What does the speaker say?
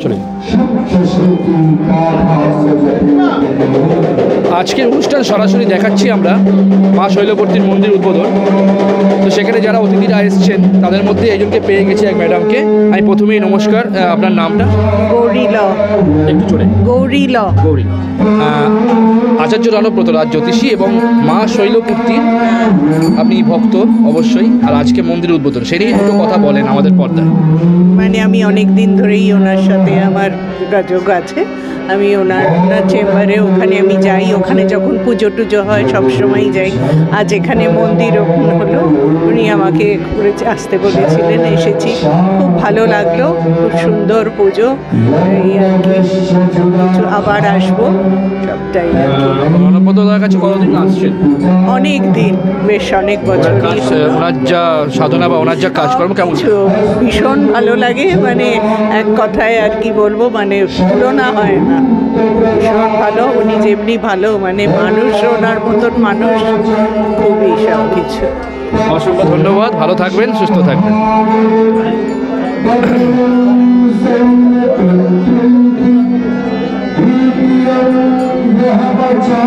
চলে আজকের অনুষ্ঠান সরাসরি দেখাচ্ছি আমরা মা শৈলবর্তীর মন্দির উদ্বোধন। তো সেখানে যারা অতিথিরা এসছেন তাদের মধ্যে একজনকে পেয়ে গেছি, এক ম্যাডামকে। আমি প্রথমেই নমস্কার, আপনার নামটা? গৌরী ল। একটু চলে গৌরী ল। গৌরী আচার্য রণব্রত রাজ জ্যোতিষী এবং মা শৈলবর্তীর আপনি ভক্ত অবশ্যই, আর আজকে মন্দির উদ্বোধন, সেই নিয়ে দুটো কথা বলেন আমাদের পর্দায়। মানে আমি অনেক দিন ধরেই ওনার সাথে আমার যোগাযোগ আছে। আমি ওনার চেম্বারে ওখানে আমি যাই, ওখানে যখন পুজো টুজো হয় সবসময় যাই। আজ এখানে মন্দির ওপেন হলো, উনি আমাকে করে আসতে বলেছিলেন, এসেছি, খুব ভালো লাগলো, খুব সুন্দর পুজো। এই আর কি, আবার আসবো, সবটাই আর কি। রণব্রতদার কাছে কতদিন আসছেন? অনেক দিন, বেশ অনেক বছর। ওনার যা সাধনা বা ওনার যা কাজকর্ম কেমন? ভীষণ ভালো লাগে, মানে এক কথায় আর কি বলবো, মানে তুলনা হয় না। ভীষণ ভালো, উনি যেমনি ভালো, মানে মানুষ ওনার মতন মানুষ, খুবই সব কিছু। অসংখ্য ধন্যবাদ, ভালো থাকবেন, সুস্থ থাকবেন।